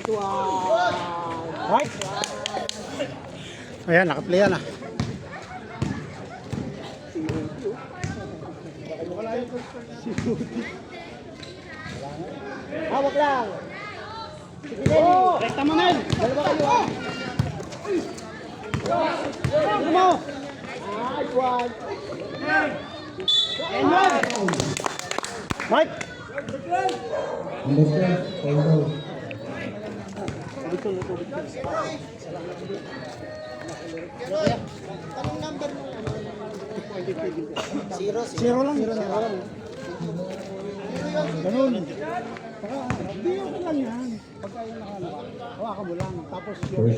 Right? Ayan, nakaplay yan ah. Hawak lang. Sige, Lenny. Rekta mo, Mel. Dalawa kayo ah. Ano mo? Ay, one. And one. Mike. Anong number mo? Zero. Zero lang. Ganun. Hindi okay lang yan. Pagka yung hawakan mo lang. Tapos yung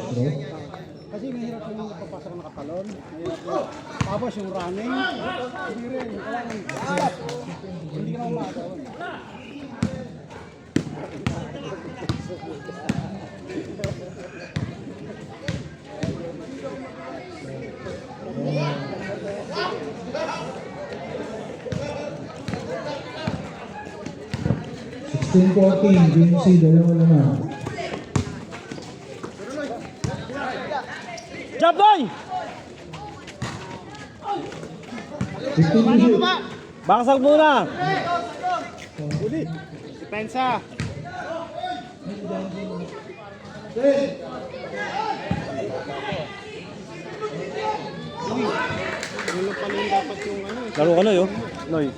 kasi mahirap yung napapasa ka nakatalon. Mahirap yun. Tapos yung running. Hindi rin. Hindi ka na umagawan. GMC, dalawa naman. Job boy! 15 to shoot. Baksag muna! Uli! Depensa! Laro ka na yun. Noy.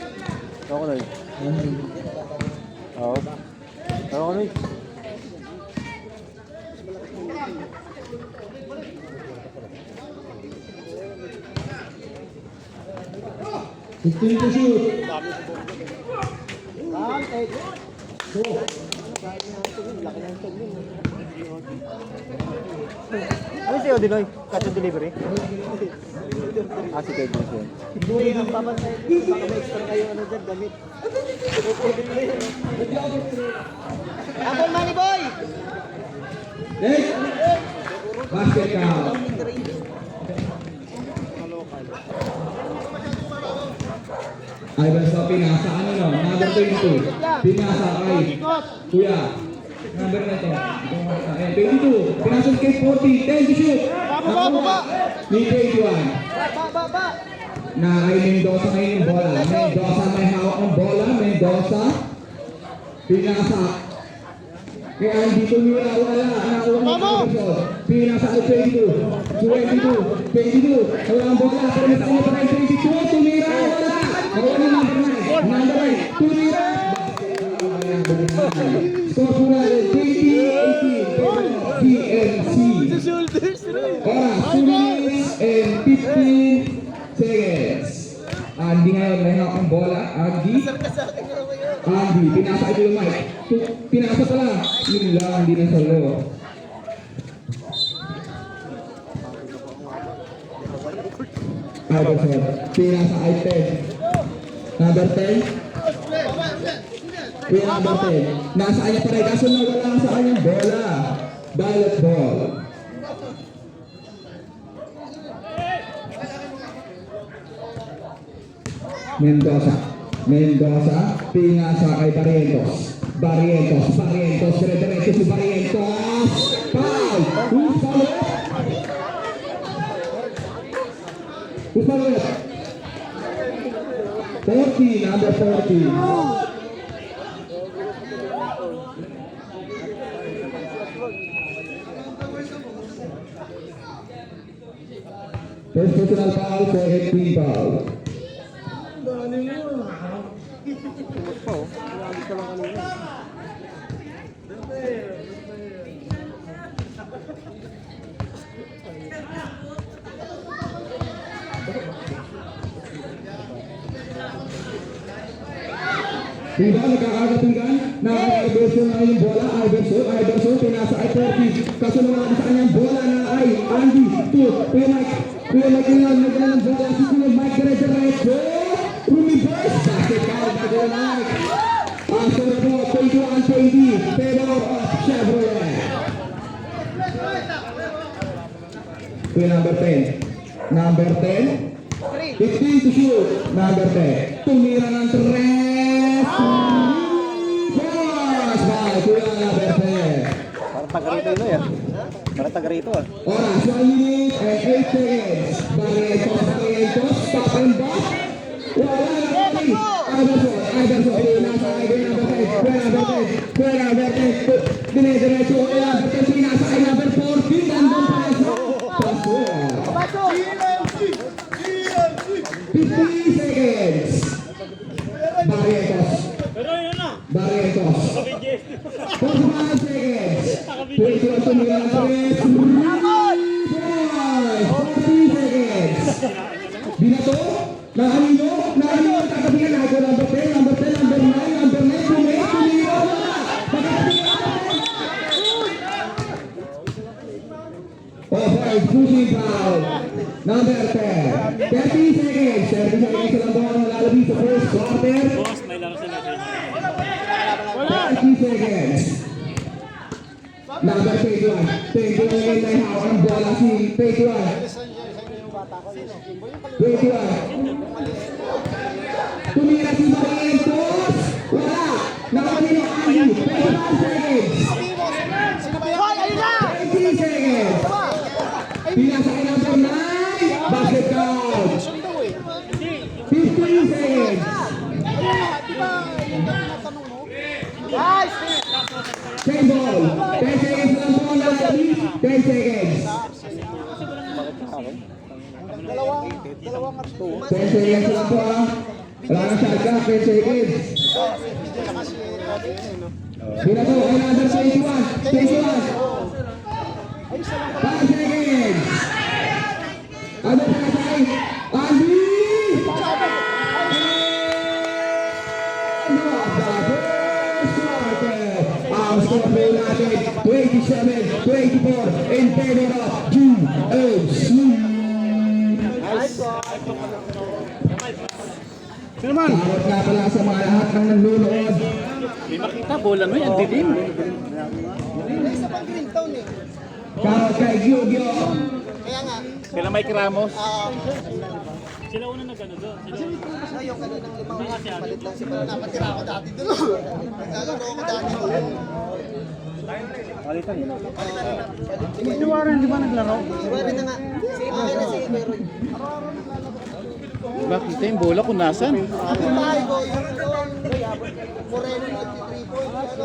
Laro ka na yun. Oo. Laro ka na yun. Fifteen to shoot. Ano sa'yo, Dinoy? Catch and delivery? Ah, si Kevin siya. Hindi ang papantay. Baka may extra kayo ano dyan, damit. Apple money boy! Next. Basket count. Ivan sa pinasa, ano no? Number 22. Pinasa kay Kuya. Number na ito. 22. Pinasa kay 40. 10 to shoot. Baba! Ni 21. Baba! Na kay Mendoza ngayon yung bola. Mendoza may hawak ng bola. Mendoza. Pinasa. Kaya hindi tumira wala. Nauna ng episode. Pinasa kay 22. 22. Wala ang bola. Pero may tayo pa kay 22. Tumira wala. Nawala yung number 9. Number 9. Tumira. Score po natin. 20-18. PNC. Oras. 2 minutes and 15 seconds. Andy ngayon may hawak ng bola. Andy, pinasa ito yung mic. Pinasa pala. Yun lang, hindi na solo. Iverson, pinasa ay 10. Number 10. Kuya number 10. Nasa kanya pa rin. Kaso nawala sa kanyang bola. Ballot ball. Mendoza, pinasa kay Barrientos, dire-diretso si Barrientos, foul! Who's foul? Who's foul? 40, number 40. First personal foul, second team foul. Diba, nagkakagatinggan? Nakaka-Iverson na yung bola. Iverson, pinasa ay 30. Kaso naman sa kanyang bola na ay Andy. Kuya Mike yung nagdala ng bola. Si Kuya Mike, dire-diretso. Reverse. Basket foul by Kuya Mike. Pastor po, 21-20. Pedro of Chevrolet. Kuya number 10. Number 10. 15 to shoot. Number 10. Tumira ng 3. Pass by Kuya number 10. Taga-rito yun eh. Para taga-rito ah. Oras, 1 minute and 8 seconds. Barrientos, stop and back. Wala na kami. Iverson, pinasa kay number 10. Fuera Vertes. Dinediretso, Vertes, pinasa kay number 14. Nandun pa rin sa paso. 50 seconds. Barrientos. 45 seconds. 21 to Milan Perez. 40 seconds. Binato. Nakanino. Kakabingan na ako. Number 10, number 9. Tumira. Offside, pushing foul. Number 10. 30 seconds. 30 seconds sa lambong lalabing sa first quarter. 30 seconds. Number 21. 21 ngayon na hawak ng bola si 21. 21. Tumira si Barrientos. Wala. Nakakanino Andy. 25 seconds. 20 seconds. Pinasa kay number 9. Basket count. 15 seconds. Same ball. 10 seconds lang po ang lalabing. 10 seconds. 10 seconds lang po ah. Wala na shot clock, 10 seconds. Binato kay number 21. 5 seconds. Ano pa na tayo? Andy! Ang score po natin 27-24 in favor of GFC. Tarot nga pala sa mga lahat ng nanonood. May makita, bola mo yan, dilim. Tarot kay Gyugyo. Kailan Mike Ramos? Sila una nag-ano doon. Yung kaninang limang palit lang si Pala. Napatira ako dati doon. Naglalaro ako dati doon. Inuwaran, di ba naglaro? Iwarin na nga. Sige, okay na sige, Meron. Diba, kita yung bola kung nasan. Ang bahay ko, yung doon, Moreno na 3 points.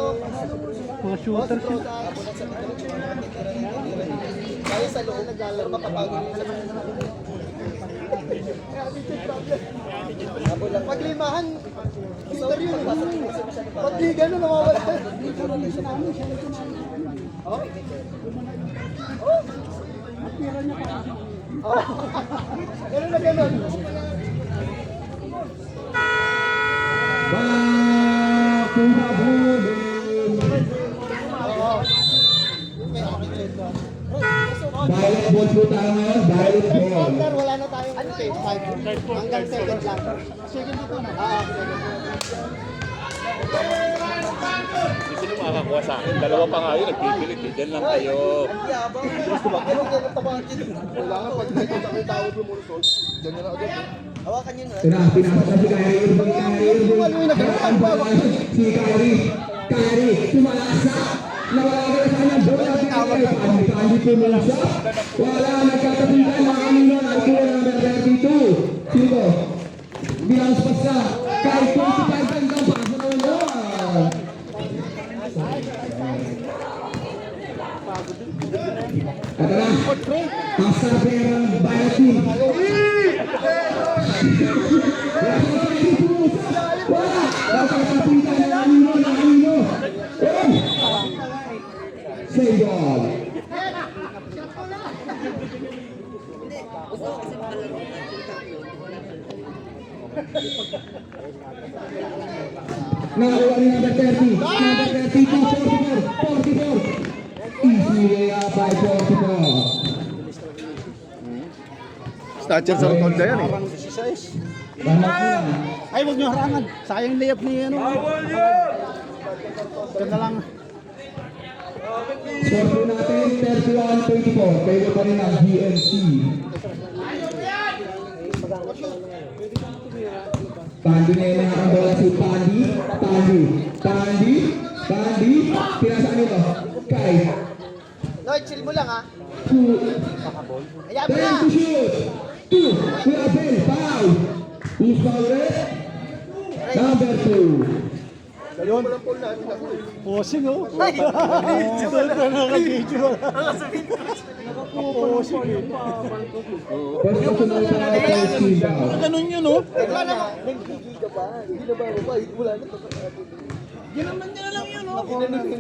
Mga shooter siya. Kaya sa loob, naglalaro, mapapagod. Pag limahan, shooter yun. Pag di gano'n, nawawala. Gano'n na gano'n. Violet ball po tayo ngayon, violet ball. Wala na tayong stage 5. Hanggang second lang. Second dito na. Hindi sila makakakuha sa akin. Dalawa pa nga yun, nagpipilit. Diyan lang kayo. Yabang. Ganun tabangin. Kailangan pag nakita ko yung tao lumusot, dyan na lang agad. Hawakan yun. Pinasa si Kyrie Irving. Si Kyrie, tumalasa. Nawala ka sa kanyang bola. Kandi pumulsa. Wala, nagkatapitan ng kanino. Nagkuha number 32. Sino? Bilang spasa. Kahit 25 hanggang paso na wala. Ito na. Ang sabi ng Violet team. Wala. Nagkatapitan ng kanino. Same ball. Nakakuha ni number 30. Number 32, 44. Easy layup by 44. Stature sa Rotonda yan eh. Banak na. Ay, huwag nyo harangan. Sayang layup ni ano. Ito na lang. Score po natin 31-24. Kayo pa rin ang GMC. Pandi na yung mga kabola si Pandi. Pandi, pinasaan nito. Kay. Lloyd, chill mo lang ha. 2. Hayaan mo na. Time to shoot. 2. Kuya Ben, foul. Who's foul red? Number 2. Ayun. Posing oh. Ito nakaka-video. Posing eh. First personal foul kay Steve foul. Ganun yun oh. Wala na.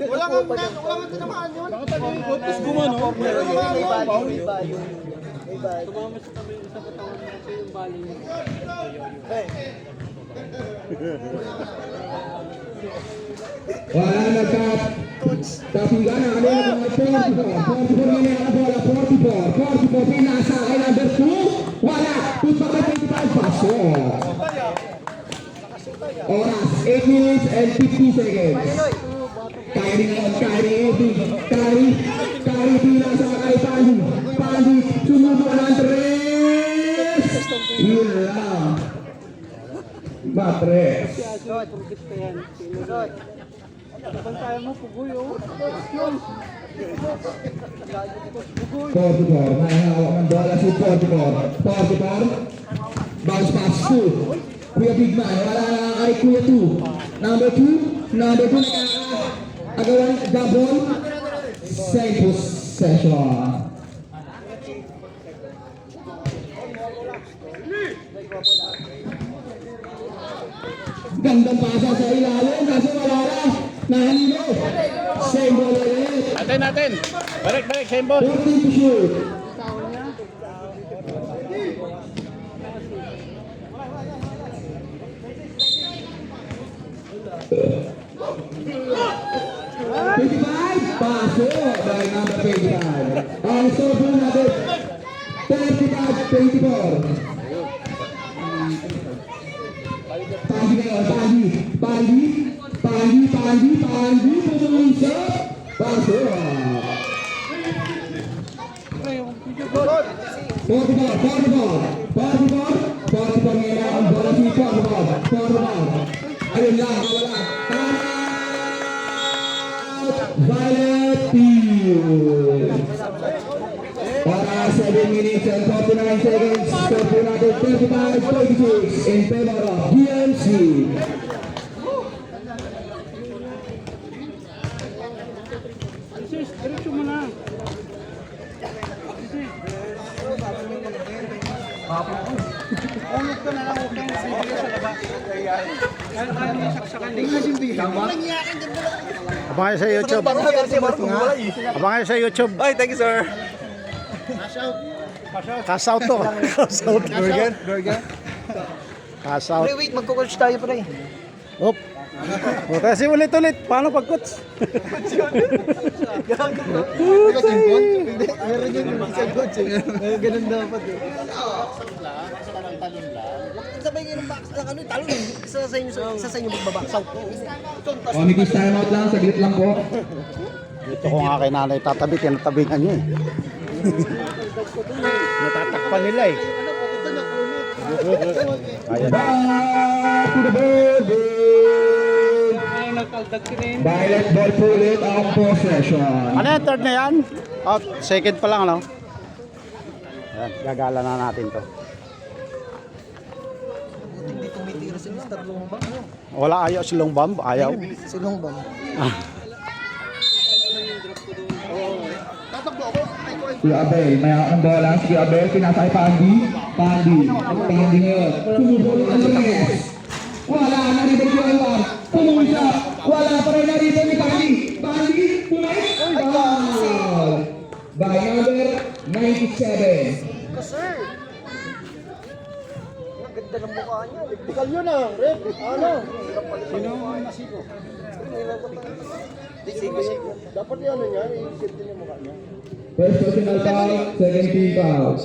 Wala nga tinamaan yun. Tapos gumano. Pero yun, may value, may value. May value. Wala nagka-tapigan na ano yung mga 44 ngayon ang bola, 44 pinasa kay number 2, wala, tutok kay 25, paso. Oras, 8 minutes and 50 seconds. Kyrie ngayon, Kyrie pinasa kay Pandi, sumubo ng 3, yun lang. Matres. Portugal, may hawak ng bola si Portugal, bounce pass to Kuya Big Man, wala na kay Kuya 2. Number 2 nakagawan double, same possession. Gandang pasa sa ilalim, kaso wala na. Nahalino. Same ball ulit. Natin. Balik, same ball. 14 to shoot. Paso by number 25. Ang score natin 35-24. Pandi ngayon, Pandi, putuloy siya, paso. 44 ngayon ang bola si Portugal. Ayun lang, wala. Violet team. Para 7 minutes and 49 seconds, score po natin 35-26 in favor of DMC. Diretso mo na. Ulog ka na lang, huwag kang sibigay sa labas. Kaya may saksakan din. Abang kayo sa YouTube. Abang kayo sa YouTube. Ay, thank you, sir. Cash out to. Cash out. Burger. Cash out. Pre, wait, magkukulch tayo, pre. Op. O, kasi ulit-ulit. Paano pag-coach? Hindi, meron yun sa coach. Ganun dapat eh. Sabay kayo ng box ng ano, talon eh. Isa sa inyo magbabaksaw. Committee time out lang, saglit lang po. Dito ko nga kay nanay tatabi. Tinatabingan niya eh. Natatakpan nila eh. Ayan. Back to the building. Violet ball po ulit ang possession. Ano yan? Third na yan? Oh, second pa lang ano? Ayan, gagala na natin to. Hindi tumitira si Mr. Lumbang. Wala ayaw silong bomb? Ayaw. Si Lumbang. Si Abel, may ang bola. Si Abel, pinasay Pandi. Pandi ngayon. Sumubulong ang Reyes. Wala, narito si Alvar. Pumuli siya. Wala pa rin narito ni Pandi. Pandi, pumuli. Foul! By number 97. Sir! Ang ganda ng mukha niya. Tikal yun ah, Red. Ano? Sino masiko? Dapat yung ano niya, i-save din yung mukha niya. First personal foul, second team foul.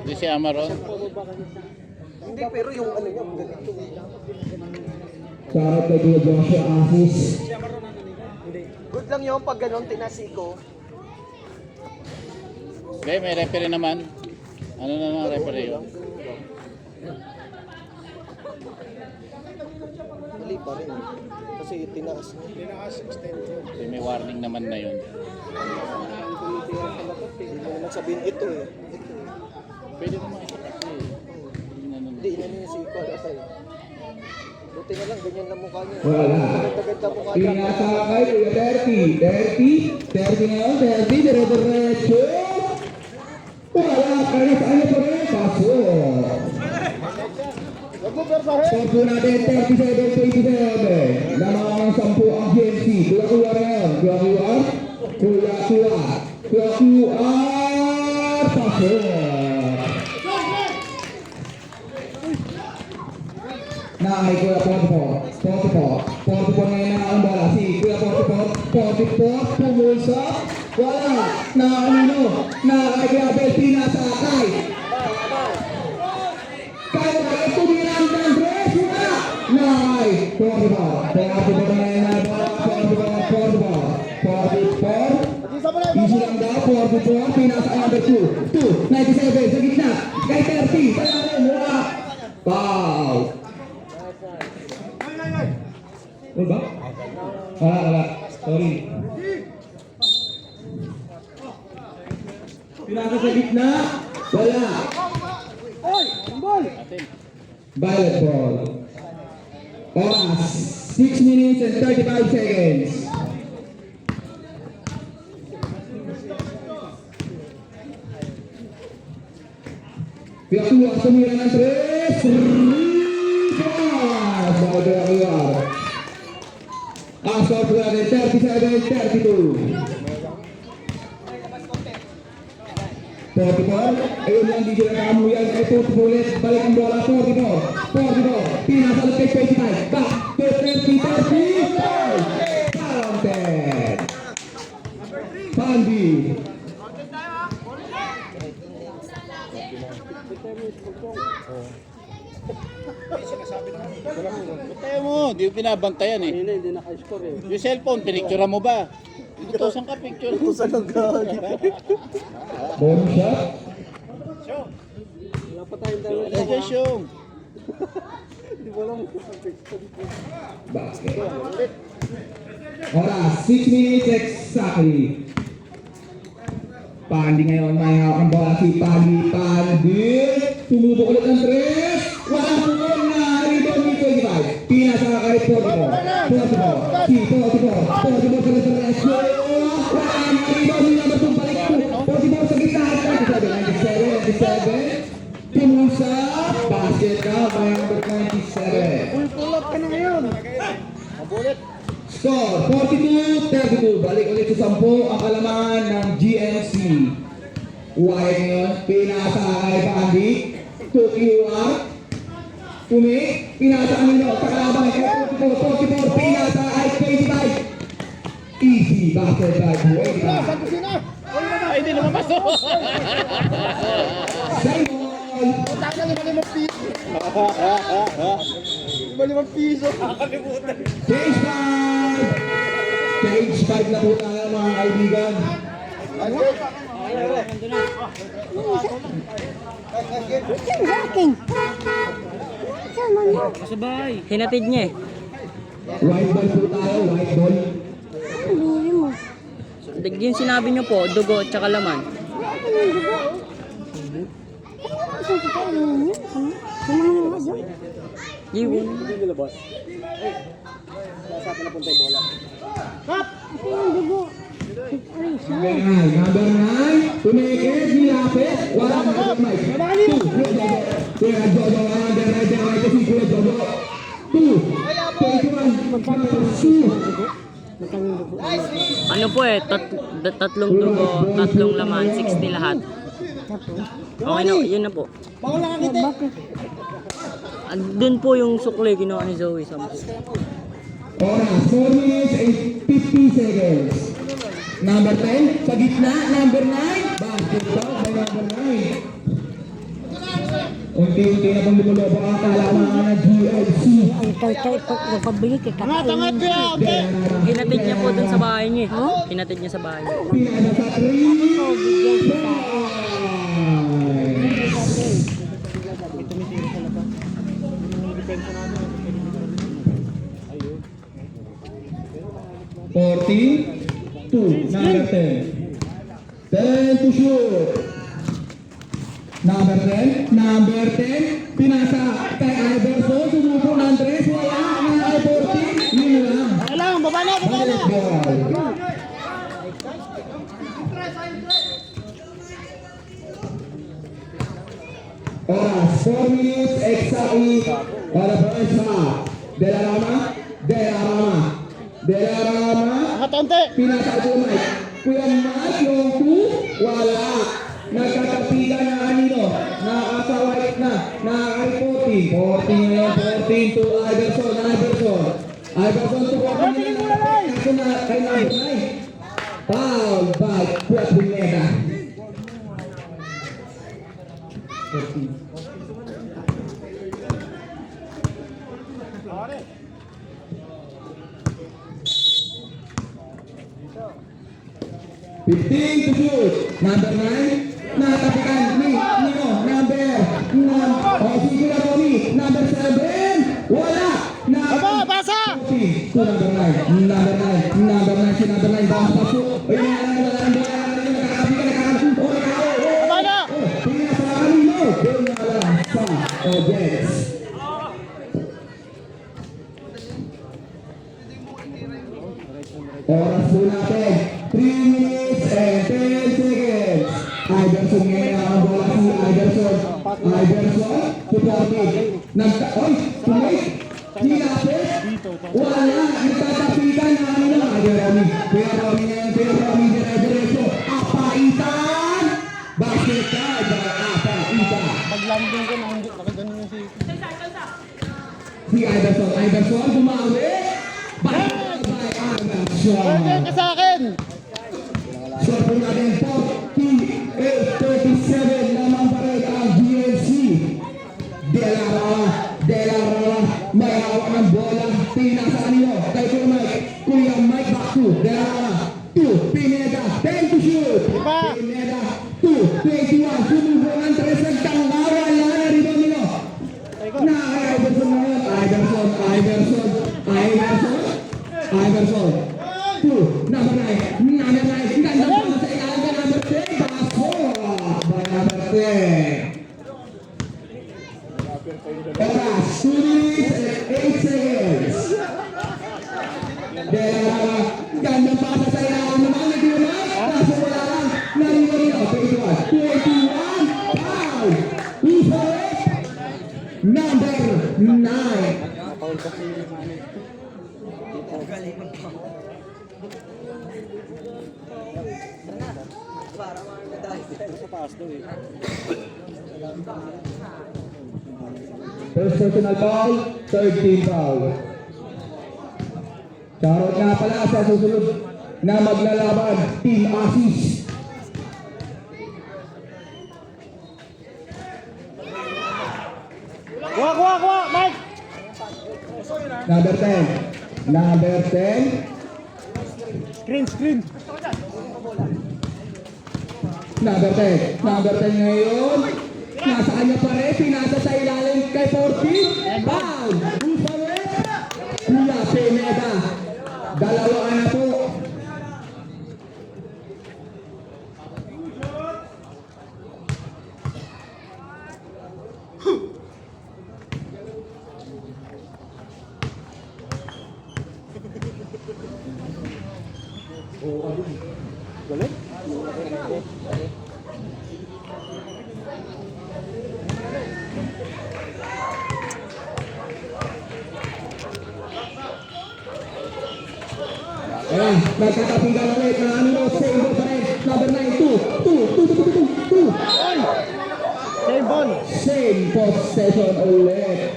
Di si Amaron. Hindi, pero yung ano niya, ang ganito. Shoutout kay Kuya Joshua Asis. Good lang yun pag ganun, tinasiko. Okay, may referee naman. Ano na ng referee yun? Mali pa rin. kasi tinaas niya. Tinaas extension. Eh, may warning naman na yun. Hindi mo naman sabihin ito eh. Ito eh. Pwede naman ito kasi. Hindi, inano niya si Iko Alatay. Buti na lang, ganyan lang mukha niya. Wala. Ganda-ganda mukha niya. Pinasakay, Kuya 30 ngayon, 30, dire-diretso. Wala, kaya sa ano pa rin, paso. Score po natin, 37-27. Lamang ang 10 ang GMC. Kuya-kuya rin yun. Kuya-kuya. Paso. Nakay Kuya 44 ngayon na ang bola. Si Kuya 44, pumusok. Wala. Nakay Kuya Bel, pinasakay. Kaya kaya tumirang ng dress. Wala. Nakay 44 ngayon na ang bola. 44. Easy lang daw, 44, pinasakay number 2, 97, sa gitna. Kay 30, sa lalim, wala. Foul. Ano ba? Wala. Sorry. Pinaka sa gitna. Wala. Oy! Tambol! Violet ball. Oras. 6 minutes and 35 seconds. Piyatuwa, tumira ng 3. Bakit kaya? Score po natin, 37-32. 44, ayun lang, di sila nakamuyan. Ito, ulit, balik ang bola, 44, pinasalat kay 25, back to 30-35. Counted. Pandi. Tayo mo, di mo binabantayan eh. Hindi naka-score eh. Yung cellphone, pinicture mo ba? Inutosan ka picture. Utusan ng gagi. Ball shot. Wala pa tayong dalawa. Ayan siyong. Hindi mo alam kung Basket. Oras, 6 minutes exactly. Pandi ngayon, may hawak ang bola si Pandi. Tumubok ulit ng 3. Walang pukol na rebound ni 25. Pinasa kay 44. Si 44 sa reservation. Walang rebound ni number 2 balik. 44 sa gitna. 97. Tumusa. Basket ka, may number 97. pull up ka na ngayon. Score, 42-32. Balik ulit sa 10 ang kalamangan ng GMC. Wide ngayon, pinasa kay Pandi. 2 QR. Pinasa kanino sa kalaban kay 44, pinasa kay 25. Easy basket by Buena. Ay, hindi naman pasok. Simon. Utang na 5 piso. 5 piso. Stage 5. Stage 5 na po tayo mga kaibigan. Hinatid niya eh. White ball po tayo, white ball. Yung sinabi niyo po, dugo at saka laman. Yun. Number 9, tumikit, nilapit, walang mic. 2, Kuya Jojo, under right kasi Kuya Jojo. 2, 21, Ano po eh, tatlong dugo, tatlong laman, 60 lahat. Okay na, yun na po. Doon po yung sukli, ginawa ni Zoe. Oras, 4 minutes and 50 seconds. Number 10, sa gitna, number 9. Basketball by number 9. Unti-unti na pong lumulobo ang kalamangan ng GLC. Hinatid niya po dun sa bahay niya. Hinatid niya sa bahay niya. Pinasa sa 3. 14-2. Number 10. 10 to shoot. Number 10. Pinasa kay Iverson. Sumubong ng Andres. Wala na ay 14. Yun lang. Kailangan, baba na. Balik ball. Oras, 4 minutes exactly para first half. De La Rama. Nakatonte. Pinasa ito Mike. Kuya Mike, yung 2, wala. Nagkakapigan na kanino. Nakakasawait na. Nakaka-14. 14 ngayon, 14 to Iverson. Iverson to 14 na. Kaso na kay number 9. Foul by Puat Pineda. 14. Fifteen to shoot. Number 9. Nakatapikan ni Nino. Si Kuya Romy. Number 7. Wala. Baba, basa. To number 9. Number 9. Si number 9. Bawang pasok. Wala. Nakatapikan. Baba na. Tingnan sa kanino. Wala sa Ojets. Oras po natin. 3 minutes and 10 seconds. Iverson ngayon ang bola si Iverson. Supported. Tumay. Hinapit. Wala. Nagtatapitan na kanina. Kuya Romy ngayon. Diretso. Apaitan. Basket card. Apaitan. Pag-landing ko, nakaganon yung si... Si Iverson bumawi. By Iverson. Pwede ka sa akin. Shot po natin 48-37 naman pa rin ang GNC. De La Rama. May hawak ng bola. Tingnan sa kanino. Kay Kuya Mike back to De La Rama. 2. Pineda. 10 to shoot. Pineda. 2. 21. Sumubong ang 3. Nagtanggawa. Wala na rin nino. Na kay Iverson ngayon. Iverson. 2. Number 9. Ganda pa sa ilalim ka number 10. Basko. By number 10. Oras. 2 minutes and 8 seconds. Ganda pa sa ilalim naman. Nagdiuman. Kaso wala lang. Narinig. 21. Foul. Who's for it? Number 9. First personal foul, third team foul. Charot nga pala sa susunod na maglalaban, Team Asis. Kuha, Mike. Number 10. Screen. Number 10 ngayon. Nasa kanya pa rin. Pinasa sa ilalim kay 40. Foul. Usa rin. Kuya Pineda. Dalawa na po. Ayan, nagkakapinggan ulit na ano, save pa rin. Number 9, 2. Save ball. Same possession ulit.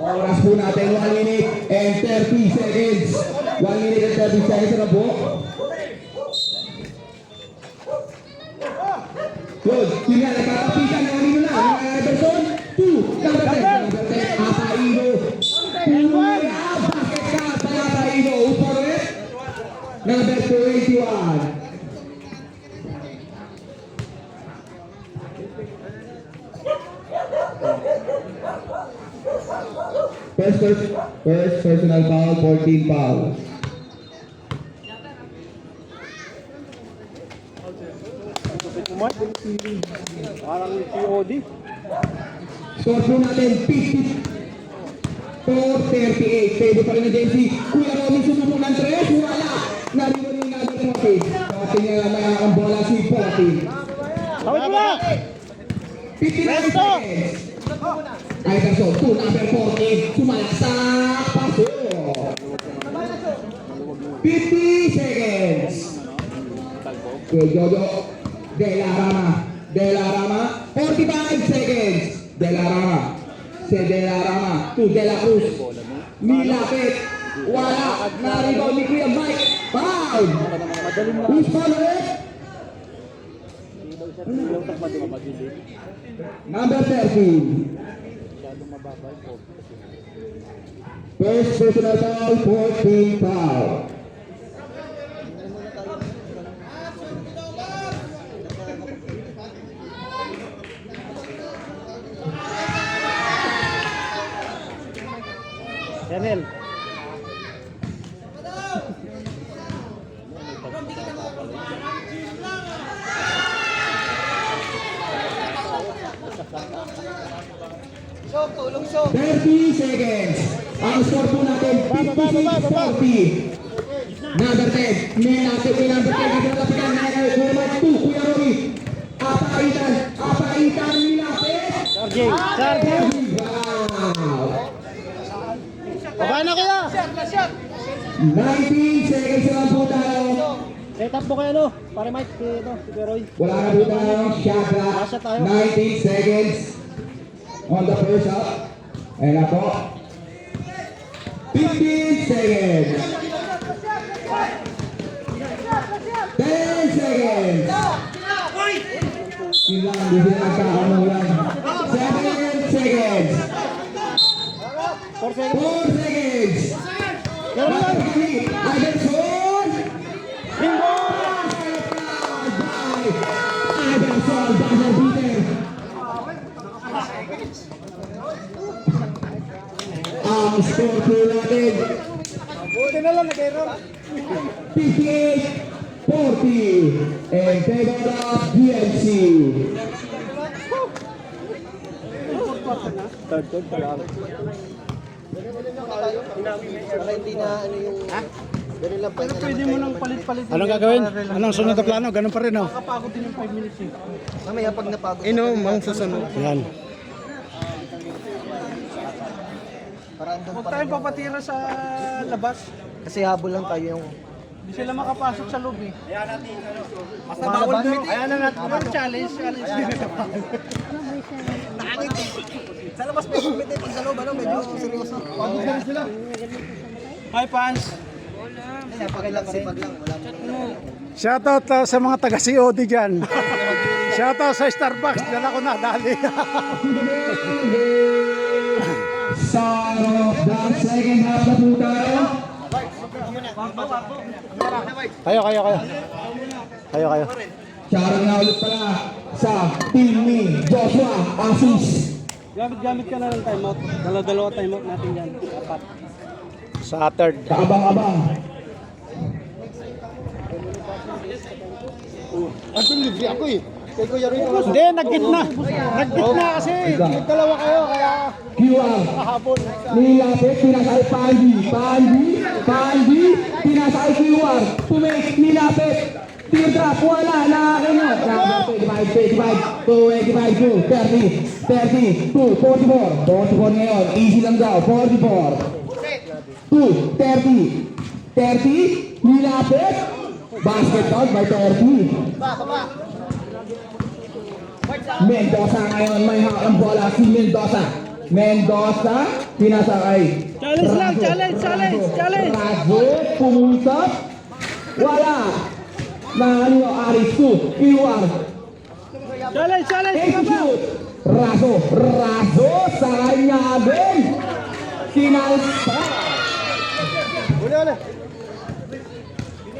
Oras po natin, 1 minute and 30 seconds. 1 minute and 30 seconds na po. Yun, yun nga, nagkakapikan na kanino na. Iverson, 2. Number 10, Apaino. Basket ka, Apaino. Uparit. Number 21. First First personal foul, 14 foul. Parang POD. Score po natin 50 for 38. Favor pa rin na JC. Kuya Robin sumubok ng 3. Wala. Nariwan yung natin ng Poppy. Poppy niya may ang bola si Poppy. Tawid mo na! 59 seconds. Iverson, 2 number 14. Sumalaksak. Paso. 50 seconds. Kuya Jojo. De La Rama. 45 seconds. De La Rama. De La Rama to De La Cruz. Nilapit. Wala. Na-rebound ni Kuya Mike. Foul. Who's following? Number 13. First personal foul, 14 foul. Chanel. Show, tulong show. 30 seconds. Ang score po natin, 56-40. Number 10. May natin, may number 10. Ang nalapitan na ay Kuya 2. Kuya Rory. Apaitan, nilapit. Sergey. Wow. Baba na kaya! 19 seconds lang po tayo. Set up mo kayo no? Pare Mike, si Peroy. Wala na po tayo. Shot clock. 19 seconds. On the first up. Ayan na po. 15 seconds. 10 seconds. Yun lang, hindi sila nagkakamulan. 7 seconds. 4 seconds. Iverson. Bingo! Iverson, buzzer beater. Ang score po natin, Buti na lang, nag-error. 58-40 in favor of DMC. Third pa lang. Para hindi na ano yung... Ganun lang pa. Pwede mo nang palit-palit. Anong gagawin? Anong sunod na plano? Ganun pa rin, no? Nakapagod din yung 5 minutes eh. Mamaya pag napagod. Mang susunod. Yan. Para andun Huwag pa tayong rin yung... papatira sa labas. Kasi habol lang tayo yung... Hindi sila makapasok sa loob eh. Basta bawal dito. Ayan na natin. Challenge. Sa labas may kumite. Pag sa loob, ano, medyo seryoso. Hi, fans. Sipag lang. Wala mo. Shoutout sa mga taga-COD dyan. Shoutout sa Starbucks. Diyan ako nadali. Start of the second half na po tayo. Kayo. Charang na ulit pala sa team ni Joshua Asis. Gamit ka na ng timeout. Dalawa timeout natin dyan. Apat. Sa third. Kaabang-abang. Andun libre ako eh. Kay Kuya Roy ko. Hindi, nag-gitna. Nag-gitna kasi. Dalawa kayo, kaya QR. kahapon. Nilapit, pinasay Pandi, pinasay QR. Tumake, nilapit. Teardrop, wala, nakakinot. Number 25, 25, 30, 44 ngayon. Easy lang daw, 44. 30, nilapit. Basket out by 30. Mendoza ngayon, may hawak ng bola si Mendoza, pinasakay. Challenge. Razo, pumusap. Wala. Nangaliwa, Aris 2, Iwar. Challenge. Execute. Razo, sa kanya din. Kinalsa.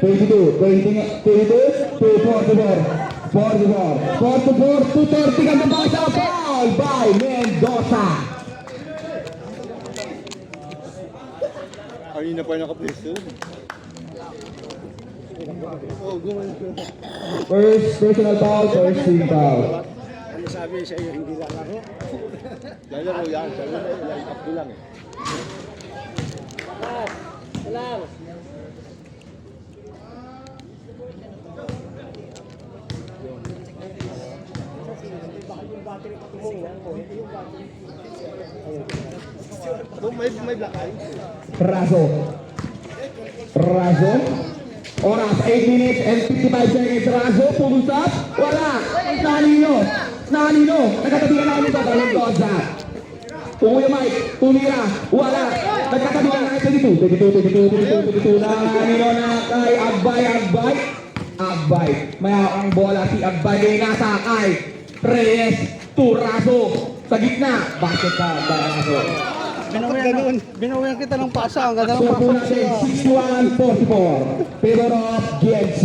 22, 44, 230 ang nabasa. Foul by Mendoza. Kanina pa nakapreso. Oh, gumana. First personal foul, first team foul. Ano sabi sa iyo, hindi lalaro? Lalaro yan. Sabi na, line up ko lang eh. May black eye. Razo. Oras 8 minutes and 55 seconds. Razo, pumusap. Wala. Nanino. Nagkatabihan na kami ito. Dalang Loza. Kuya Mike. Tumira. Wala. Nagkatabihan na 22. Nanino na kay Agbay. May ang bola si Agbay. May nasa kay Reyes. Razo. Sa gitna. Basket ka. Razo. Binawian kita ng pasa. Ang ganda ng So po pasa. natin 61-44. Favor of GNC.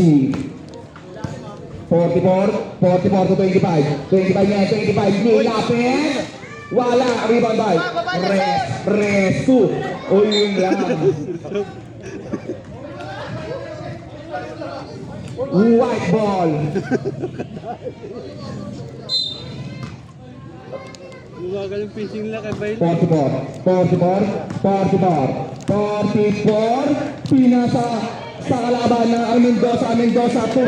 44 to 25. 25 niya, 25 nilapit. Wala, rebound by. Rest 2. O yun lang. White ball. Gumagaling pinching lang kay Bail. 44. Pinasa sa kalaban ng Mendoza to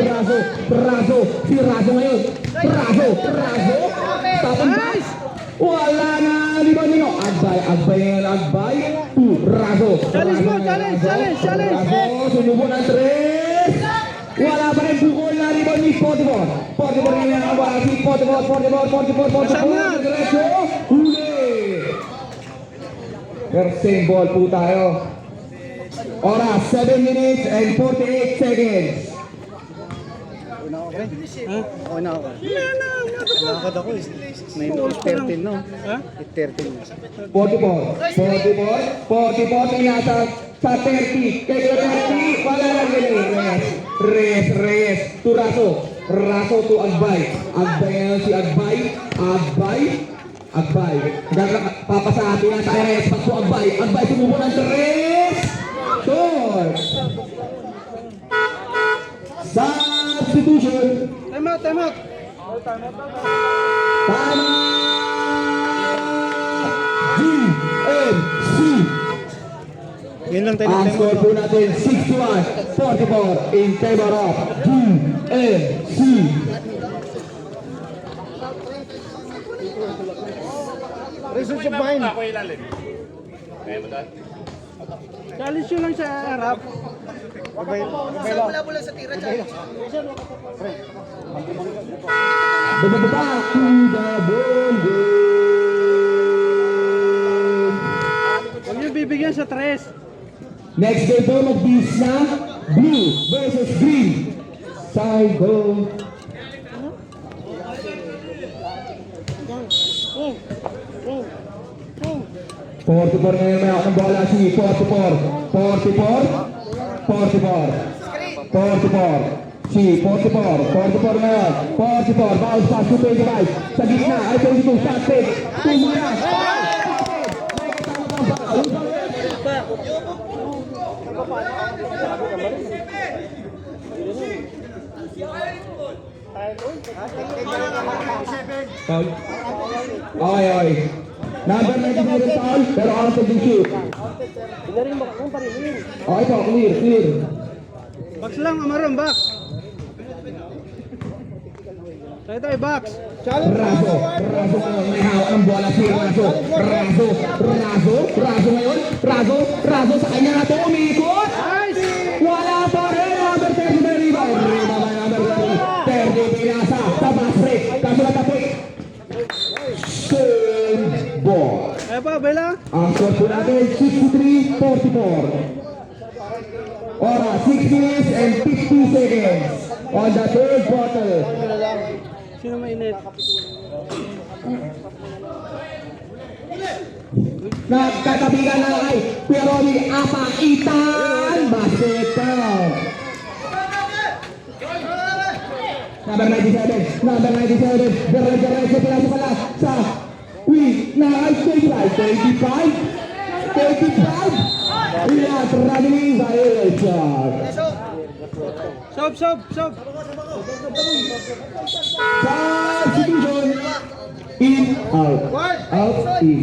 Razo. Si Razo ngayon. Razo. Tapon pass. Wala na Libanino. Agbay. To Razo. Challenge. Razo, sumubo ng 3. Wala pa rin bukol na rebound ni 44. 44 rin ang wala si 44. Diretso. Huli. First ball po tayo. Oras 7 minutes and 48 seconds. Okay na ako. Nakakad ako eh. 9:13 no? Ha? 8:13 na. 44 ay nasa sa 30. Kaya 30, wala lang yun. Reyes. To Razo to Agbay. Si Agbay. Papasahati na sa Reyes. Back to Agbay. Sumubo ng 3. Short. Substitution. Time out. Tama. GNC. Yun lang tayo Ang ng score po natin 61-44 in favor of GNC. Result of mine. Ako ilalim. Kaya mo dahil? Challenge yun lang sa harap. Back to the ball game. Huwag niyo bibigyan sa 3. Next game po mag-bis na blue versus green. Side go. Forty-four ngayon may ako ng bola si 44. Si 44 ngayon. 44, bounce pass to 25. Sa gitna, ay 22, shot pick. Tumira. Foul. Okay. Number 97 foul, pero out of the shoot. Okay po, clear. Box lang, Amaram, box. Tayo, box. Razo ngayon, may hawak ng bola si Razo ngayon. Razo sa kanya na ito, umikot. Wala pa rin, number 30 na rebound. Rebound by number 30. 30 pinasa sa basket. Kaso natapik. Same ball. Kaya pa, Bella. Ang score po natin, 63-44. Oras, 6 minutes and 50 seconds on the third quarter. Sino mainit? Nagkatabigan na kay Pieroni Apakitan. Basket count. Number 97. Diretso pinasa pala sa na ay 25. Iya, traveling violation. Sob. Substitution. In, out. Out, in.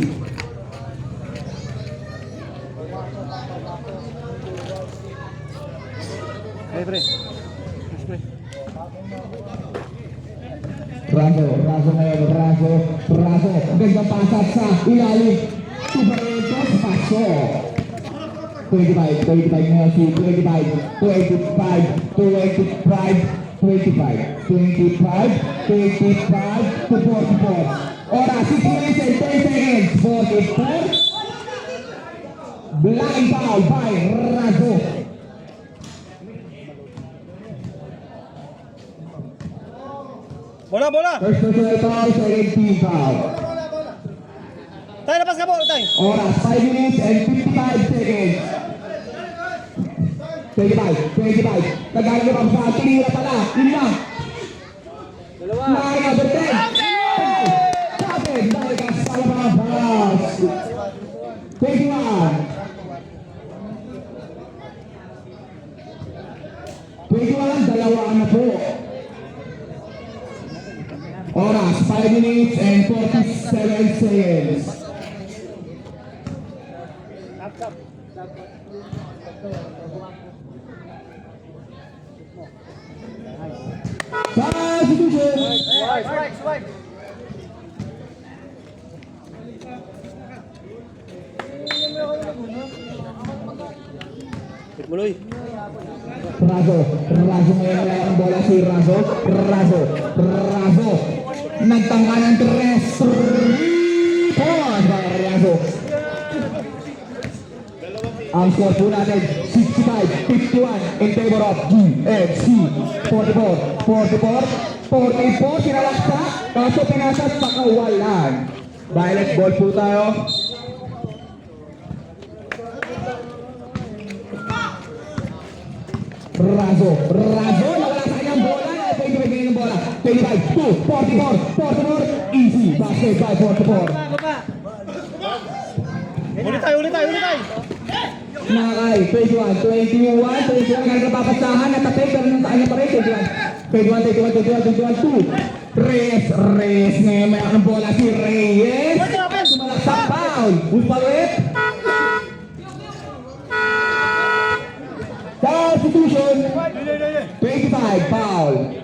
Raso ngayon, Raso. Gandang pasat sa ilalim. Tubarentos, pasok. 25 ngayon si 25 to 44. Oras, 6 minutes and 10 seconds. 44. Blind foul by Raso. Bola. First personal foul, second team foul. Tayo, labas ka po, tayo. Oras, 5 minutes and 55 seconds. 25. Tagal nyo pa sa tinira pala. Yun lang. Line number 10. Kapit, dahil ka sa mga pass. 21. 21, dalawaan na po. Oras, 5 minutes and 47 seconds. Substitution. Swipe. Raso ngayon na ang bola si Raso. Nagtangka ng 3 points para Raso. Ang score po natin 65-51 in favor of GFC. 44 sinalaksa kaso pinasat pakawalan. Violet ball po tayo. Raso, nawala sa kanyang bola. Ito yung bigay ng bola. 25-44, easy. Basket by 44. Ulit tayo. Nakakay, 21, nagkapapasahan, natapig, pero nang saan niya pa rin, 21, 2. Reyes, ngayon may akong bola si Reyes. Sumalaksak, foul. Upalit. Substitution. 25, foul.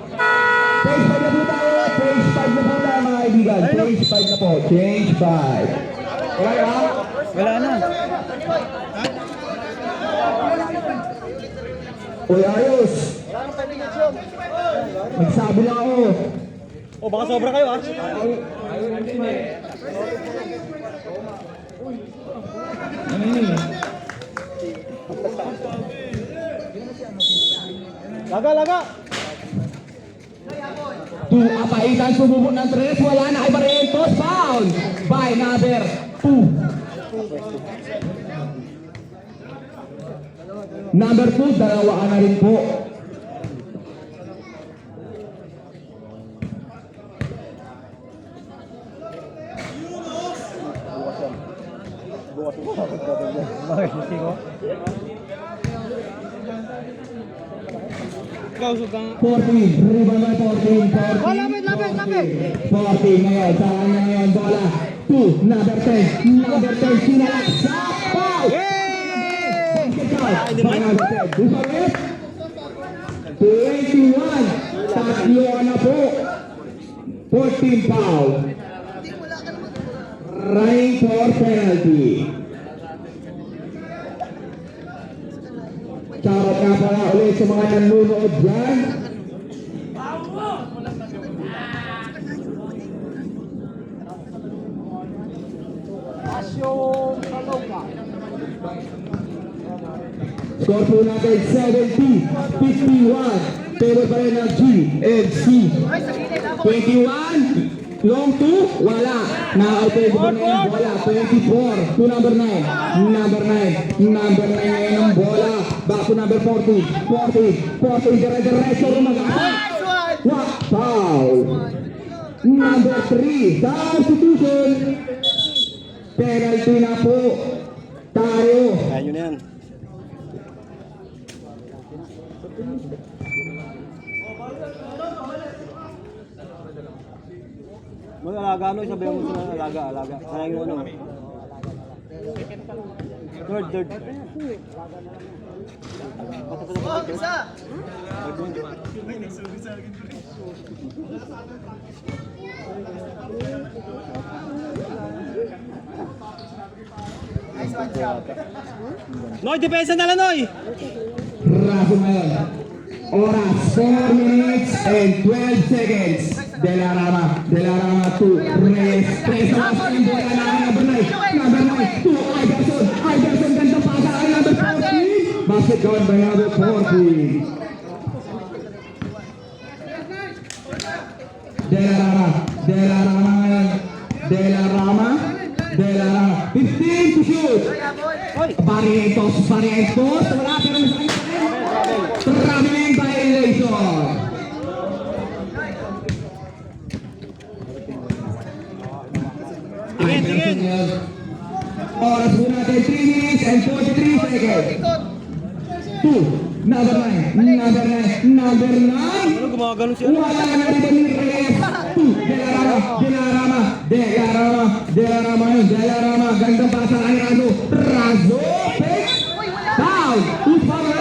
Page 5 na po tayo, mga kaibigan. Page 5 na po, change 5. Wala na. Uy, ayos. Nagsabi lang ako. O, baka sobra kayo, ha? Ano yun eh? Laga. Apaitan, sumubok ng 3. Wala na kay Barrientos. Foul by number 2. Number 2, dalawaan na rin po. Bakit? Hindi ko? Ikaw, sugang. 14, rebound by 14. Lapit. 14 ngayon, sa kanya ngayon, bola. 2, number 10, sinalaksa. Foul! By number 10. Upalit. 21, tatlo na po. 14 foul. Running for penalty. Charot nga pala ulit sa mga nanunood dyan. Score po natin 70-51. Pero pa rin ang GFC. 21. Long 2. Wala. Nakakapwede po na yung bola. 24 to number 9. Number 9 ngayon ang bola. Back to number 40. 40. Dire-diretso rumagasa. What? Foul. Number 3. Substitution. Penalty na po. Tayo. Ayun na yan. Mag-alaga ano, sabihan mo sila alaga. Sayang yung ano. Third. Noy, depensa na lang, Noy! Raso ngayon. Oras, 4 minutes and 12 seconds. De la Rama to Reyes. 3 oras pa yung bola na number 9 to Iverson. Iverson, ganda pasa ay number 40. Basket gone by number 40. De la Rama ngayon. De la Rama. 15 to shoot. Barrientos. Wala pero masakit. Traveling violation. Tingin. Oras po natin 3 minutes and 43 seconds. 2, number 9. Ano gumagano siya? Wala na rin ni Reyes. 2, De La Rama. Gandang pasa kay Razo. Fake. Foul. Who's foul?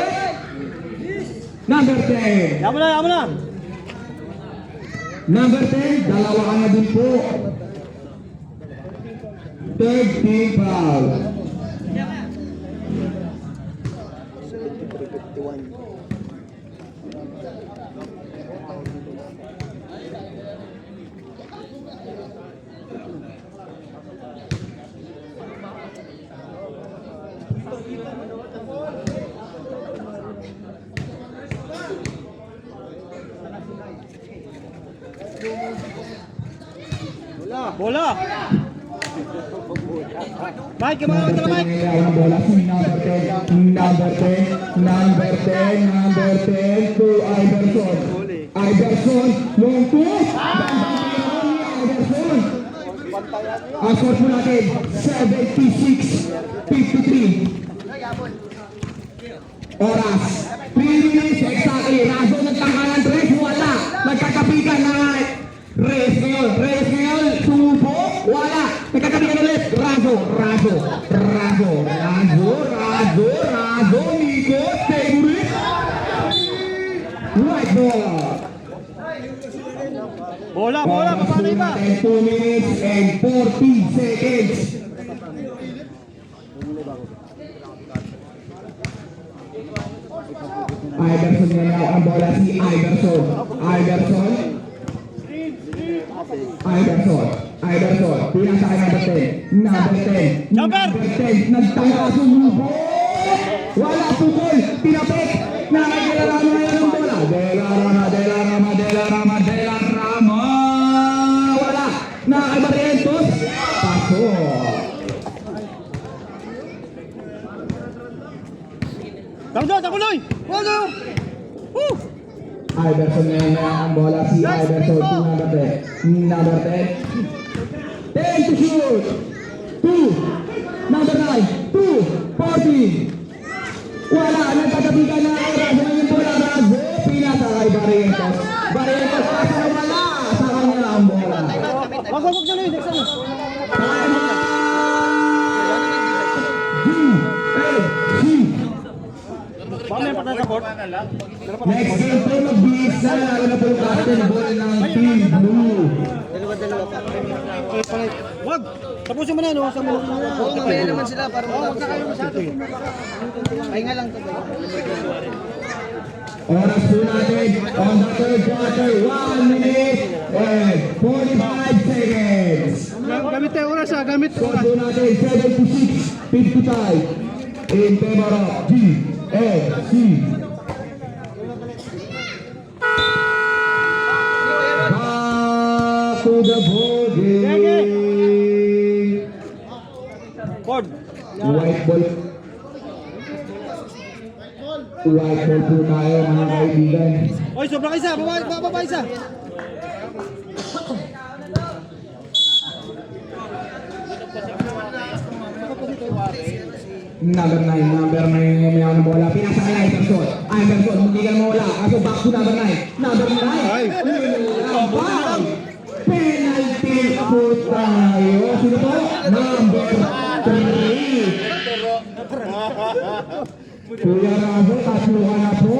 Number 10. Yaman na. Number 10, dalawa ka na din po. Third team foul. Bola! Mike, kemana ka Mike? Ang bola si number 10 to Iverson, long toss. Iverson. Ang score po natin, 76-53. Oras, 3 minutes exactly. Razo nagtangkalan 3, wala. Nagkakapikan na Reyes ngayon, subo, wala. Nagkakapikan ulit. Razo, Nico, favorite. Right ball. Bola, paano iba? 2 minutes and 40 seconds. Iverson na ang bola si Iverson. Pinasa kay number 10. Jumper! Nagtanga sumubo. Wala putol. Pinapit. Nakakilala ngayon ang bola. De la Rama. Wala. Nakakibarientos. Paso. Takuloy! Wala! Woo! Iverson ngayon na ang bola si Iverson to number 10. 10 to shoot. 2. Number 9. 40. Wala. Nagkakapikan na ang Razo ngayon bola. Razo. Pinasa kay Barrientos. Kaso na wala. Sa kanya ang bola. Wag na Luis, next ano? Baka may patay sa court? Next game po mag-bisa. Lalo na po yung basketball ng Team Blue. Wag! Tapusin mo na, no? Sa mga Oo, mamaya naman sila para matapos. Pahinga lang to. Oras po natin on the third quarter, 1 minute and 45 seconds. Gamit tayo oras, ha? Gamit Score po natin 76-55 in favor of GFC. Back to the body. Ford! White ball. White ball po tayo mga kaibigan. Oy, sobra ka isa! Baba isa! Number 9 may ng bola. Pinasa kay Iverson. Iverson, hindi ka mawala. Kaso back to number 9. Number 9. Penalty po tayo. Sino po? Number 3. Kuya Rabo, tatlo ka na po.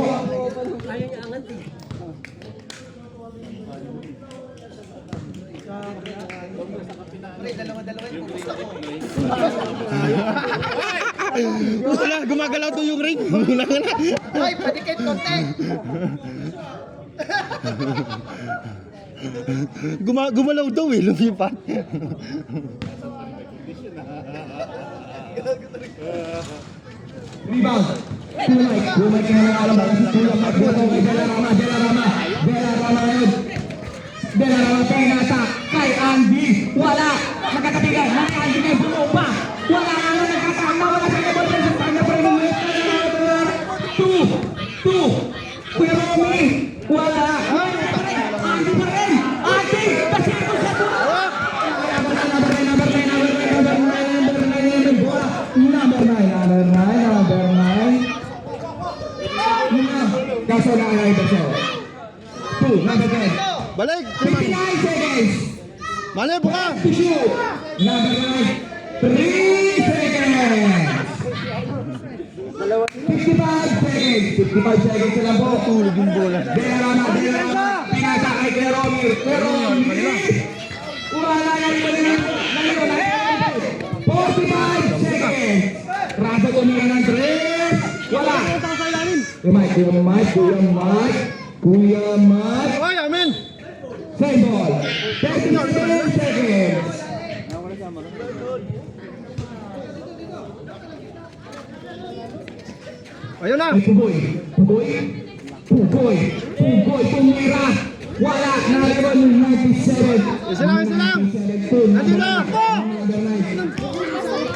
Wala, gumagalaw to yung ring. Wala na. Ay, padikit konti! Gumalaw daw eh, lumipat. Rebound. Bumay ka na alam. Bella Rama ngayon. Bella Rama penata kay Andy. Wala. Nakakatigan. Andy na bumaba. Wala na nakakama. Wala sa number 10. Sa kanya pa rin. Two. Kuya Romy. Wala. Andy pa rin. Andy. Kasi ito sa to. Number 9. Kaso na ang Iverson. 2, number 10. Balik. 59 seconds. Mali, buka. To shoot. Number 9. 3 seconds. 55 seconds. 55 seconds na lang po. Tulog yung bola. Derama. Pinasa kay Keromi. Wala na rin. 45 seconds. Rado tumira ng 3. Wala. Kuya Mike. Ay, amen. Same ball. 39 seconds. Ayun na. Pugoy, tumira. Wala, nariban 97. Isa lang. Nandiyo na.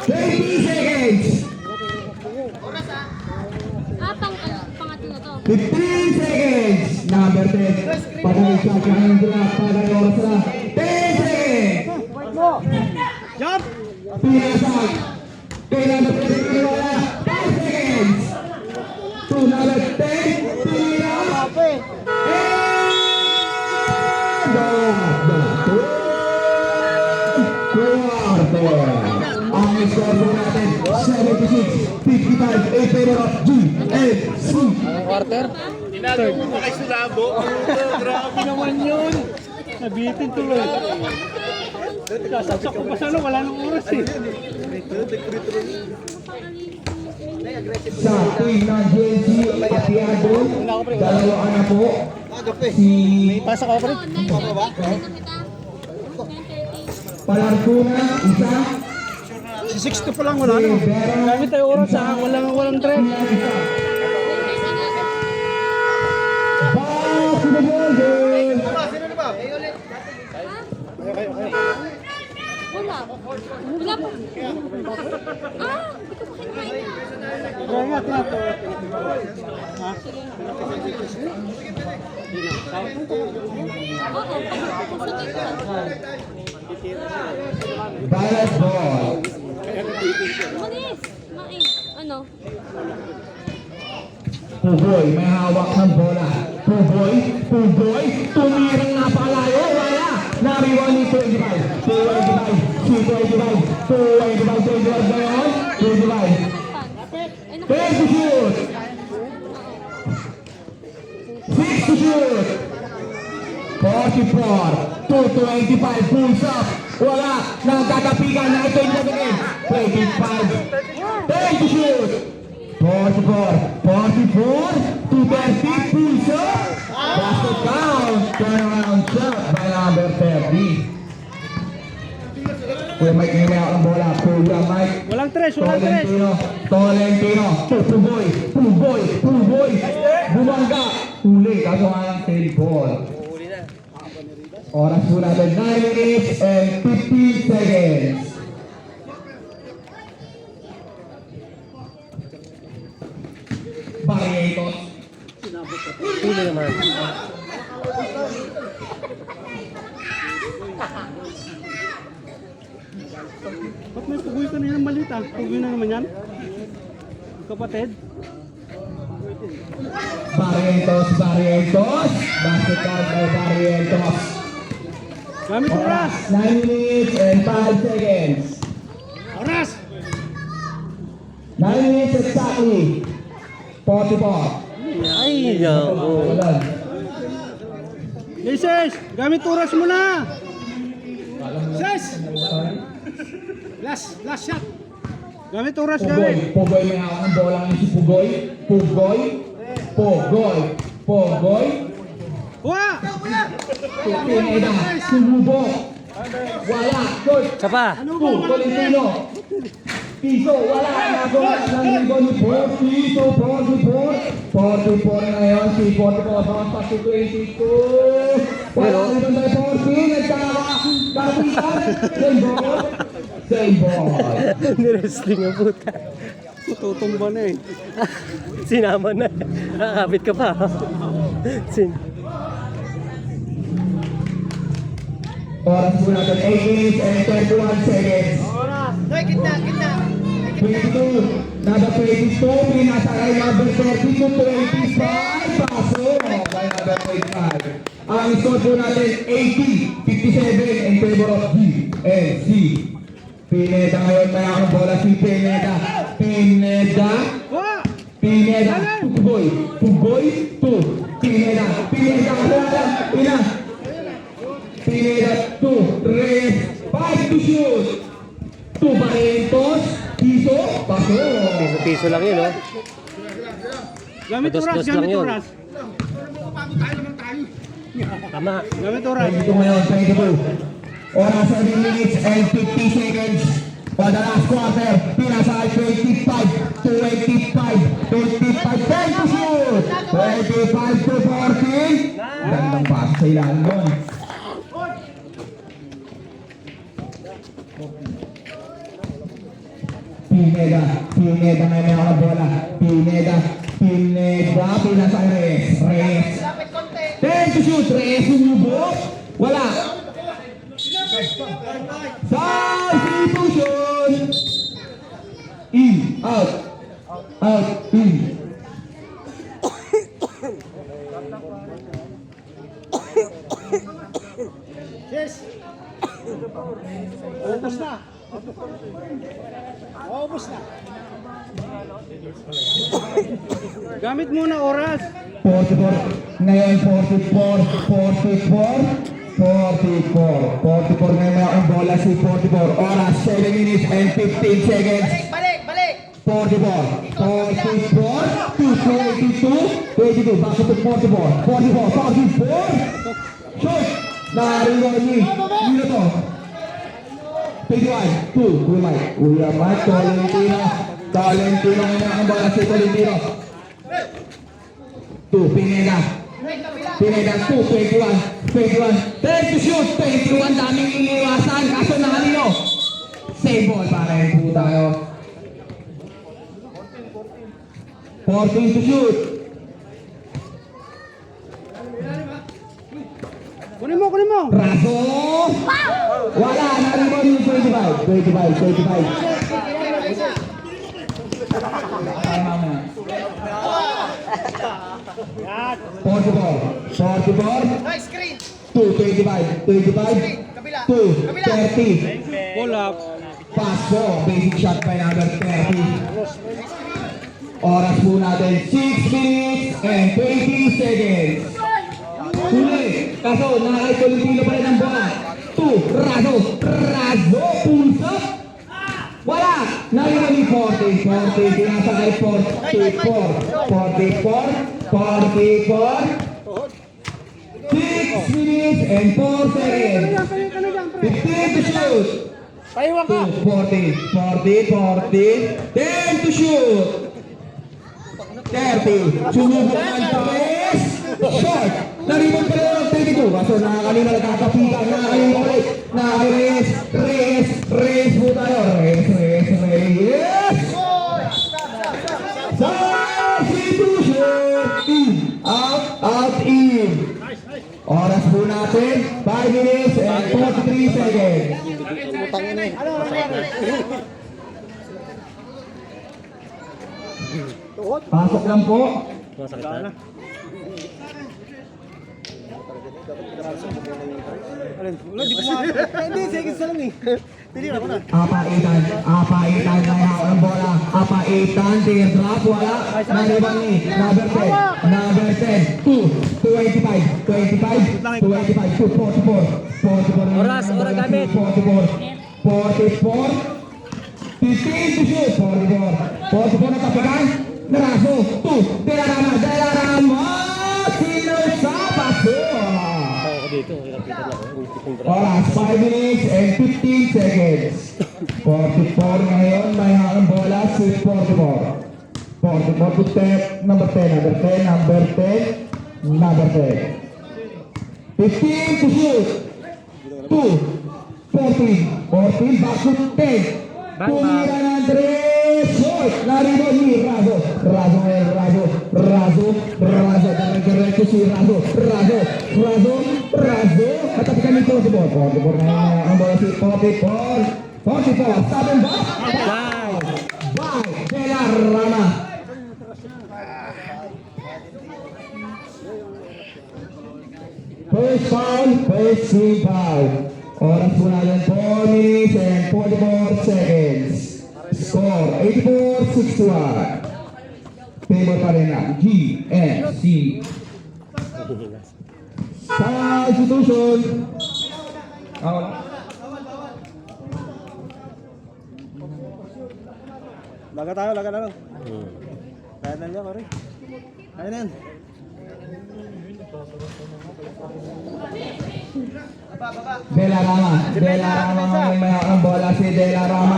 20 seconds. Pangatlo na to. 15 seconds. Number 10. Patay siya. Kanan sila. Patay oras sila. 10 seconds. Jump. Pinasag. Kay number 10. Wala. 10 seconds. To number 10. Pinira. Ang score natin 76, 55 in favor of GFC. Quarter? Tinagay mo pa kay Sulabo. Grabe naman yun. Nabitin tuloy. Kasaksak ko pa sana, wala nang oras eh. Sa team ng GFC, Patiado, dalawa na po. Si Pasok ako rin. Palarcuna, isa. Si 60 pa lang, wala na. Gamit tayo oras ha, walang trend. Wala. Wala pa. Ah, hindi ko makikita. Ingat na to. Ballet ball. Manis. Ano? Pugoy, may hawak ng bola. Pugoy, tumirang napakalayo. Wala. Nariwan ni 25. 25 ngayon. 25. 10 to shoot. 6 to shoot. 44. 225. Pulls up. Wala. Nagkakapigan na ito yung gagawin. 25. 10 to shoot. 44. 230. Pulls up. Basket count. Turnaround shot by number 30. Kuya Mike, hinimay ako ng bola. Kuya Mike. Walang tres, walang tres. Tolentino. Pugoy. Bumangga. Huli. Kaso nga lang tail ball. Oras po natin 9 minutes and 15 seconds. Barriatos. Huli naman. Ba't may pugoy ka na yan? Malit ah. Pugoy na naman yan. kapatid. Barrientos. Basket count by Barrientos. Gamit oras. 9 minutes and 5 seconds. Oras. 9 minutes exactly. 44. Ay, yabo. Walang. Jesus, gamit oras mo na. Jesus. Last shot. Gamit oras gamit. Pugoy may hawak ng bola ngayon si Pugoy. Wa! Pineda, sumubok. Wala, good. Sapa. Tolentino. Piso, wala. Nagawa ng rebound ni Piso, 44 na ngayon. Si 44, bawas pa si 22. Wala na doon tayo 40. Nagkakapitan. Same ball. Niresting ang puta. Tutumba na eh. Sinama na. Nakakabit ka pa. Oras po natin, 8 minutes and 31 seconds. 22, number 22, pinasakay number 32, 25, paso by number 25. Ang score po natin, 80, 57 in favor of G and C. Pineda ngayon, may akong bola si Pineda. Pineda, Pugoy, 2, Pineda, wala, Pineda 2, Reyes, 5 to shoot. 2 Barrientos, Piso, paso. Piso lang yun, oh. Gamit oras, Dos-dos lang gamit yun. oras. Tama. Gamit oras. Ito ngayon, 22. Oras 7 minutes and 50 seconds. For the last quarter, pinasakay 25, 10 to shoot. 25 to 14. Gandang pass sa ilalim doon. Pineda ngayon may ako bola. Pineda, pinasakay Reyes. 10 to shoot, Reyes sumubok. Wala. Substitution. In, out, in. Yes. Ubus na. Ubus na. Gamit muna oras. 44, ngayon 44 ngayon may akong bola si 44, oras 7 minutes and 15 seconds. Balik! 44 to 22, back to 44, shoot! Narinig ni Mino. 21, 2, Kuya Mike, Tolentino ngayon ang bola si Tolentino. 2, Pineda 2, 21, 10 to shoot, 21, daming iniwasan, kaso na kanino? Save ball, para yung po tayo. 14 to shoot. Kunin mo. Raso! Wala, narinig yung 25. Ay, mamaya. 44. Nice screen. 25. 2, 30. Pull up. Pass po, basic shot by number 30. Oras po natin, 6 minutes and 20 seconds. Huli, kaso nakakitulitilo pa rin ang bola. 2, Raso, pulsa. Wala! Narinig 40, pinasakay 44. 6 minutes and 4 seconds. 15 to shoot. 40, 10 to shoot. 30, sumubok ang Perez. Shot. Narinig pa rin ang 32. Kaso nakakalina nagkakapitan. Reyes po tayo. Reyes. Substitution. In, out, in. Oras po natin, 5 minutes and 43 seconds. Pasok lang po. Wala, di ko hindi, seconds na lang eh. Pili na ko na. Apaitan may hawak ng bola. Apaitan, teardrop, wala. Nariban ni, number 10, 25, 44, Oras gamit. 44, 15 to shoot, 44 na tapikan, Naraso, 2, Delarama, sino sa paso? Oras, 5 minutes and 15 seconds. 44 ngayon, may hawak ng bola, si 44. 44 to step, number 10, number 10. 15 to shoot. 2, 14, back to 10. Tumira ng Andres, short. Narito ni Razo. Diretso si Razo. Katapikan ni 44. 44 na ang bola si 44. Stop and back. Bye. Dela Rama. First team foul. Oras po natin 4 minutes and 44 seconds. Score 84-61. Favor pa rin ang GNC. Substitution. Laga na lang. Kaya na niya, pare. Kaya na yan. Dela Rama ngayon may hawak ng bola si Dela Rama.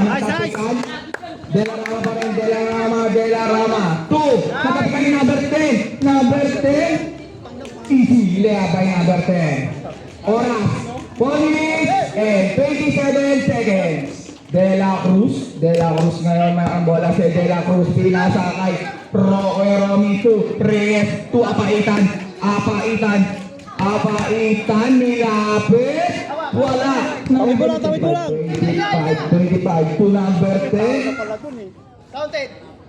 Dela Rama. 2. Katapikan ni number 10. Easy. Lea by number 10. Oras. 4 minutes and 27 seconds. De La Cruz ngayon may ang bola si De La Cruz. Pinasakay. Romy 2. Reyes 2. Apaitan nilapit. Wala. Tawid mo lang. 25 to number 10.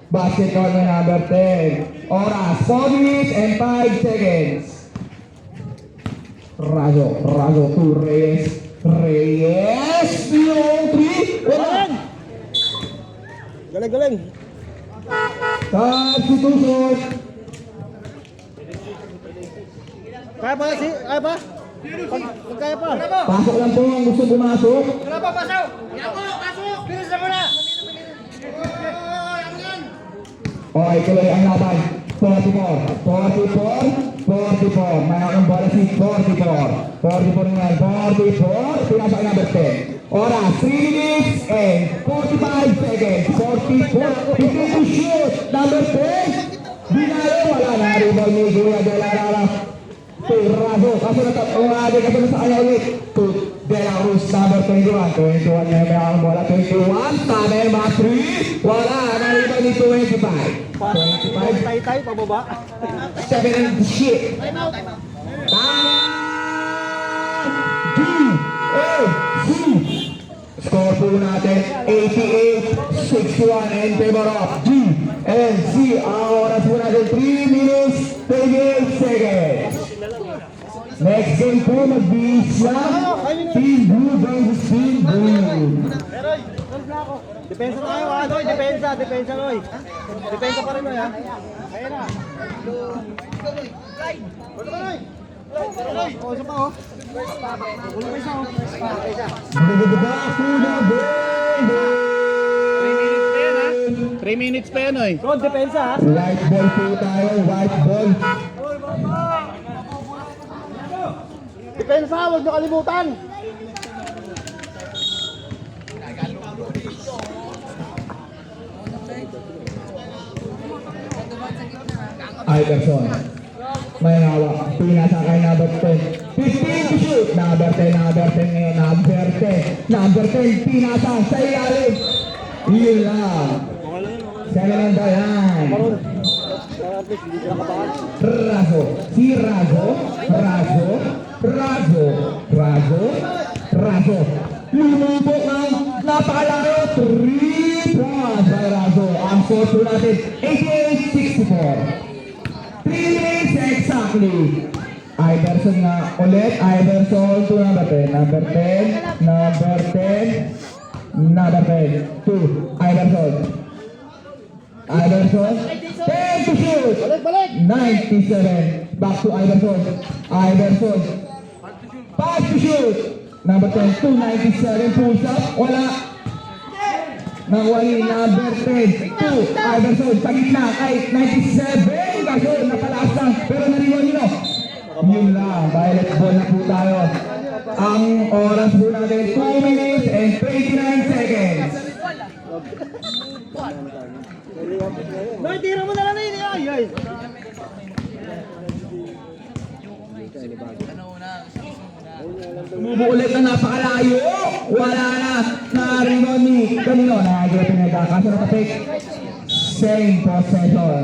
Basket on the number 10. Oras 4 minutes and 5 seconds. Razo to Reyes. Yung 3. Wala. Galing. Substitution. Kaya pa? Kaya pa? Pasok lang po ang gusto pumasok. Okay, tuloy ang laban. 44. May ang bola si 44. 44 nga. 44. Pinasa number 10. Oras, 3 minutes and 45 seconds. 44. Begin to shoot. Number 10. Dinalo. Wala na. Rebound ni Guya de la Rara. Razo. Kaso na sa kanya ulit. To De La Cruz. Number 21. 21 na may ang bola. 21. Tabi. 3. Wala. Nariban ni 25. 25. Tay, pababa. 7 and shit. Score po natin 88-61 in favor of GNC. Ang oras po natin 3 minutes 38 seconds. Next game po mag-bisa Team Blue versus Team Blue. Depensa tayo, Noy. Depensa, Noy. Depensa pa rin, Noy, ha? Ayan na. Oh, isa pa, oh. Kulang pa isa, oh. Back to the building. 3 minutes pa yan, oy. Ron, depensa, ha? White ball po tayo, white ball. Depensa, huwag nyo kalimutan. Iverson. May hawak. Pinasakay number 10. 15 to shoot. Number 10 ngayon. Number 10. Pinasa sa ilalim. Yun lang. Sana lang ba yan? Razo. Si Razo. Lumubok ng napakalaro. 3 points by Razo. Ang score po natin 88-64. exactly. Iverson nga ulit. Iverson to number 10. Number 10. Number 10. Number 10. To Iverson. Iverson. 10 to shoot. 97. Back to Iverson. Iverson. 5 to shoot. Number 10. 297. Pulls up. Wala. Nakuha ni number 10. 2. Iverson. Sa gitna. Kay 97. Kaso napalakas lang. Pero nariwan nyo. Yun lang. Violet ball na po tayo. Ang oras po natin 2 minutes and 29 seconds. Noy, tira mo na lang yun. Ay. Tumubo ulit na napakalayo. Wala na. Nariwan ni kanino. Nakagila pinagka. Kaso nakapik. Same possession.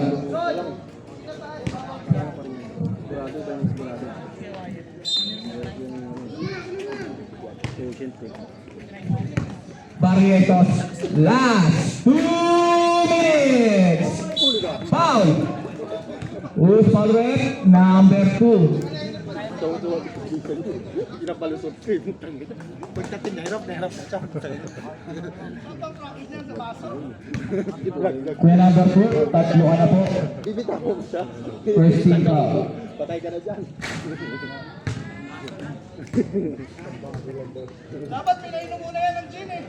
Barrientos, last 2 minutes. Foul. Who's foul rate? Number 2. Pinapalusot ko yung tangin. Pagdating na hirap na siya. Kuya number 2, tatlo ka na po. Bibitaw mo siya. First team foul. Patay ka na dyan. Dapat pinainom muna yan ng gin eh.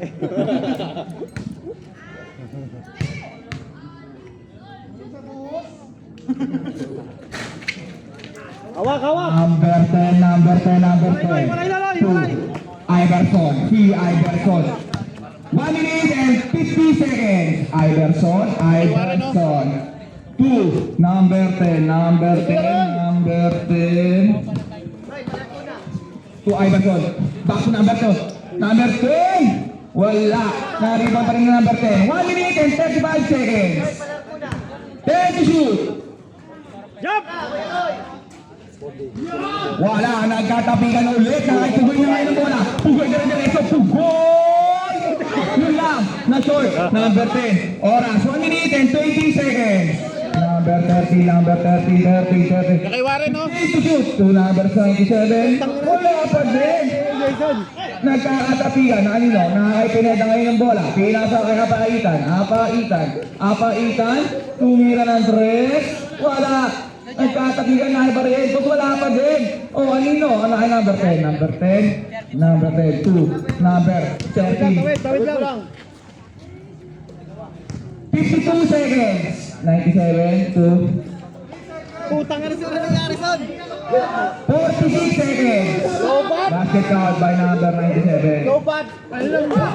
Hawak. Number 10, number 10, number 10. Two. Iverson, si Iverson. 1 minute and 50 seconds. Iverson. 2. Number 10, number 10, number 10. To Iverson. Back to number 2. Number 10. Wala. Nariban pa rin yung number 10. 1 minute and 35 seconds. 10 to shoot. Wala, nagkatapikan ulit. Nakatugoy na ngayon ang bola. Pugoy na rin diretso. Pugoy! Yun lang. Na-short. Number 10. Oras. 1 minute and 20 seconds. Number 30, number 30. Nakaiwarin, no? 8 to shoot. To number 27. Wala pa din. Nagkakatapikan. Anino? Nakakipineda ngayon ang bola. Pinasa kay Apaitan. Tumira ng 3. Wala. Nagkatapikan na Barrientos, wala pa din. O, anino? Ano ay number 10? Number 10. Number 10. 2. Number 30. Tawid lang. 52 seconds. 97 to Putang na sila nangyari son. 46 seconds. Basket count by number 97. Bad. Ano lang ba?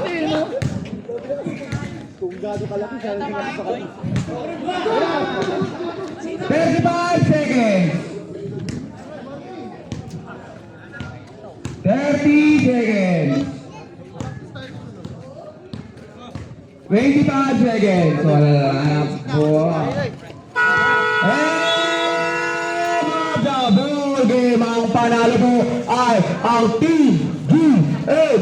Kung gado ka lang, sana tingnan sa kanya. 35 seconds. 30 seconds. 25 seconds. Wala na po. And the ball game, ang panalo po ay ang Team USA.